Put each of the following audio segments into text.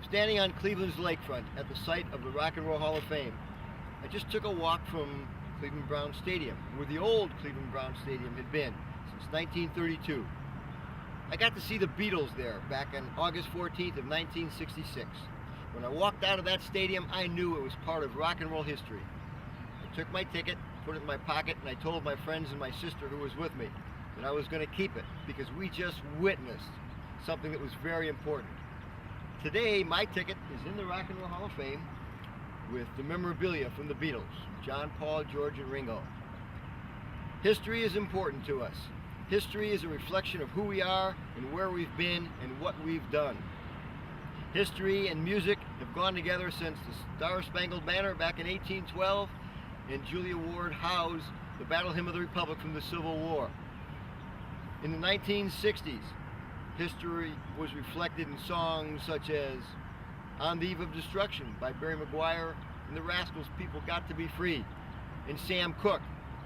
standing on Cleveland's lakefront at the site of the Rock and Roll Hall of Fame. I just took a walk from Cleveland Brown Stadium, where the old Cleveland Brown Stadium had been since 1932. I got to see the Beatles there back on August 14th of 1966. When I walked out of that stadium, I knew it was part of rock and roll history. I took my ticket, put it in my pocket, and I told my friends and my sister who was with me that I was going to keep it because we just witnessed something that was very important. Today, my ticket is in the Rock and Roll Hall of Fame with the memorabilia from the Beatles, John, Paul, George, and Ringo. History is important to us. History is a reflection of who we are and where we've been and what we've done. History and music have gone together since the Star-Spangled Banner back in 1812 and Julia Ward Howe's The Battle Hymn of the Republic from the Civil War. In the 1960s, history was reflected in songs such as On the Eve of Destruction by Barry McGuire and the Rascals' People Got to Be Free, and Sam Cooke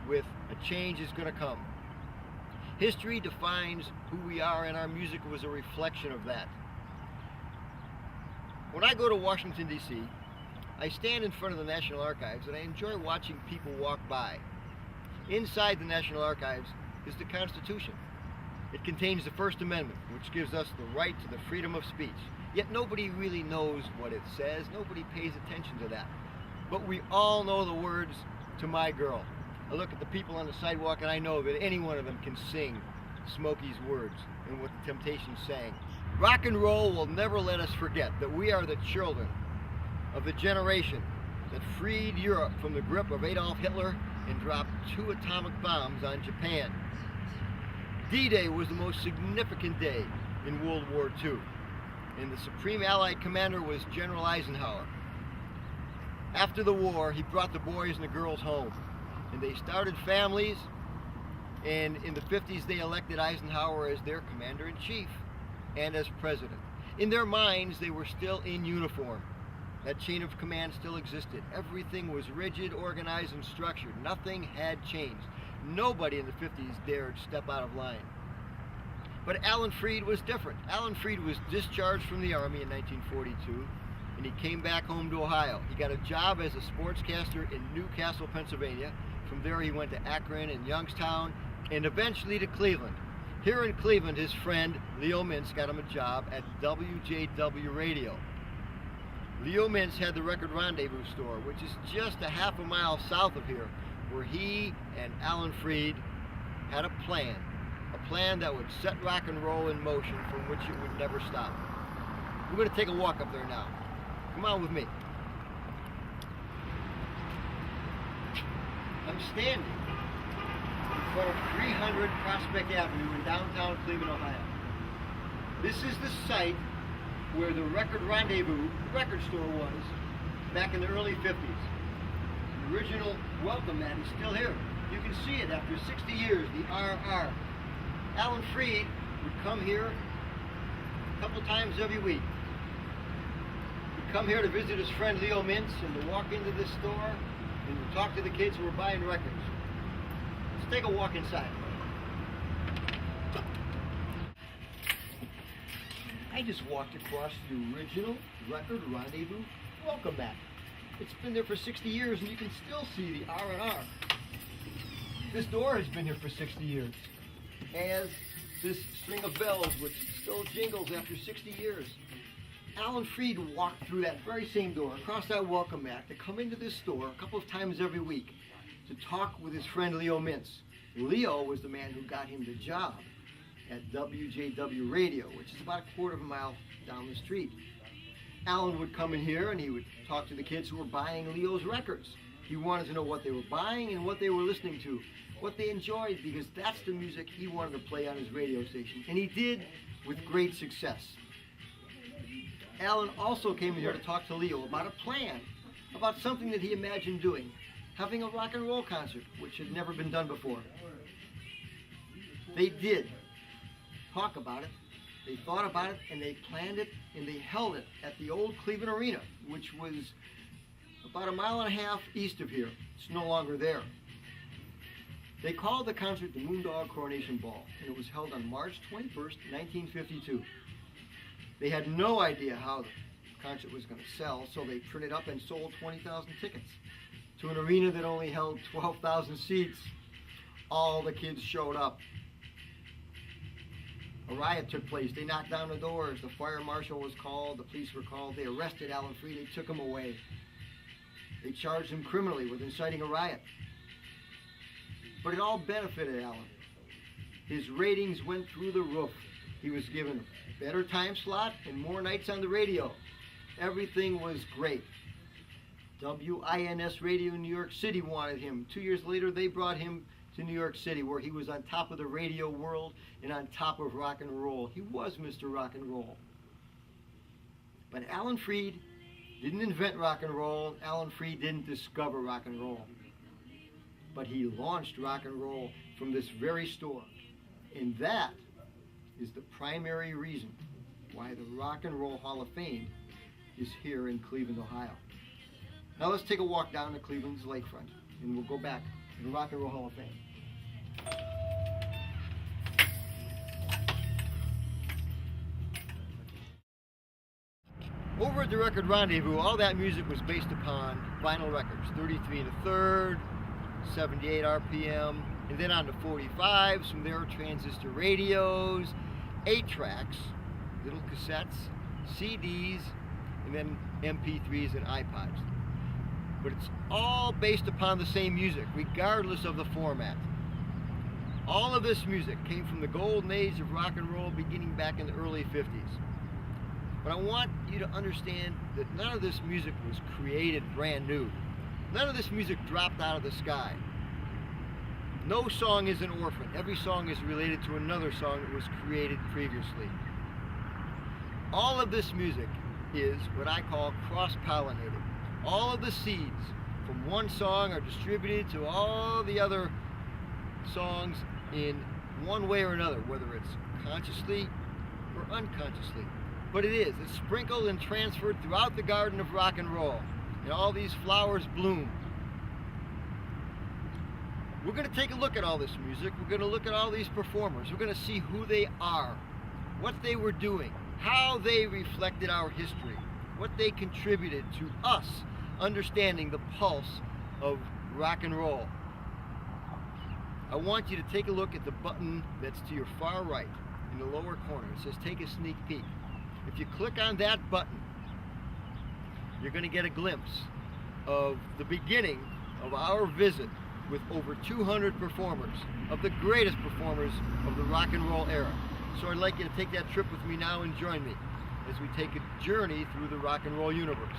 with A Change Is Gonna Come. History defines who we are, and our music was a reflection of that. When I go to Washington, D.C., I stand in front of the National Archives and I enjoy watching people walk by. Inside the National Archives is the Constitution. It contains the First Amendment, which gives us the right to the freedom of speech. Yet nobody really knows what it says. Nobody pays attention to that. But we all know the words to My Girl. I look at the people on the sidewalk and I know that any one of them can sing Smokey's words and what the Temptations sang. Rock and roll will never let us forget that we are the children of the generation that freed Europe from the grip of Adolf Hitler and dropped 2 atomic bombs on Japan. D-Day was the most significant day in World War II, and the Supreme Allied Commander was General Eisenhower. After the war, he brought the boys and the girls home, and they started families, and in the 50s they elected Eisenhower as their commander-in-chief and as president. In their minds, they were still in uniform. That chain of command still existed. Everything was rigid, organized, and structured. Nothing had changed. Nobody in the 50s dared step out of line. But Alan Freed was different. Alan Freed was discharged from the Army in 1942, and he came back home to Ohio. He got a job as a sportscaster in Newcastle, Pennsylvania. From there he went to Akron and Youngstown, and eventually to Cleveland. Here in Cleveland, his friend Leo Mintz got him a job at WJW Radio. Leo Mintz had the Record Rendezvous store, which is just a half a mile south of here, where he and Alan Freed had a plan that would set rock and roll in motion from which it would never stop. We're going to take a walk up there now. Come on with me. I'm standing in front of 300 Prospect Avenue in downtown Cleveland, Ohio. This is the site where the Record Rendezvous record store was back in the early 50s. The original welcome mat is still here. You can see it after 60 years, the RR. Alan Freed would come here a couple times every week. He'd come here to visit his friend Leo Mintz and to walk into this store and to talk to the kids who were buying records. Let's take a walk inside. I just walked across the original Record Rendezvous welcome mat. It's been there for 60 years and you can still see the R&R. This door has been here for 60 years. As this string of bells which still jingles after 60 years. Alan Freed walked through that very same door, across that welcome mat, to come into this store a couple of times every week to talk with his friend Leo Mintz. Leo was the man who got him the job at WJW Radio, which is about a quarter of a mile down the street. Alan would come in here and he would talk to the kids who were buying Leo's records. He wanted to know what they were buying and what they were listening to, what they enjoyed, because that's the music he wanted to play on his radio station. And he did with great success. Alan also came in here to talk to Leo about a plan, about something that he imagined doing, having a rock and roll concert, which had never been done before. They did talk about it, they thought about it, and they planned it, and they held it at the old Cleveland Arena, which was about a mile and a half east of here. It's no longer there. They called the concert the Moondog Coronation Ball, and it was held on March 21st, 1952. They had no idea how the concert was going to sell, so they printed up and sold 20,000 tickets to an arena that only held 12,000 seats. All the kids showed up. A riot took place. They knocked down the doors. The fire marshal was called. The police were called. They arrested Alan Freed. They took him away. They charged him criminally with inciting a riot. But it all benefited Alan. His ratings went through the roof. He was given a better time slot and more nights on the radio. Everything was great. WINS Radio in New York City wanted him. 2 years later, they brought him to New York City, where he was on top of the radio world and on top of rock and roll. He was Mr. Rock and Roll. But Alan Freed didn't invent rock and roll. Alan Freed didn't discover rock and roll. But he launched rock and roll from this very store. And that is the primary reason why the Rock and Roll Hall of Fame is here in Cleveland, Ohio. Now let's take a walk down to Cleveland's lakefront, and we'll go back to the Rock and Roll Hall of Fame. Over at the Record Rendezvous, all that music was based upon vinyl records, 33 1/3, 78 RPM, and then on to 45s. From there, transistor radios, 8-tracks, little cassettes, CDs, and then MP3s and iPods. But it's all based upon the same music, regardless of the format. All of this music came from the golden age of rock and roll, beginning back in the early 50s. But I want you to understand that none of this music was created brand new. None of this music dropped out of the sky. No song is an orphan. Every song is related to another song that was created previously. All of this music is what I call cross-pollinated. All of the seeds from one song are distributed to all the other songs in one way or another, whether it's consciously or unconsciously. But it's sprinkled and transferred throughout the garden of rock and roll, and all these flowers bloom. We're going to take a look at all this music. We're going to look at all these performers. We're going to see who they are, what they were doing, how they reflected our history, what they contributed to us understanding the pulse of rock and roll. I want you to take a look at the button that's to your far right in the lower corner. It says take a sneak peek. If you click on that button, you're going to get a glimpse of the beginning of our visit with over 200 performers, of the greatest performers of the rock and roll era. So I'd like you to take that trip with me now and join me as we take a journey through the rock and roll universe.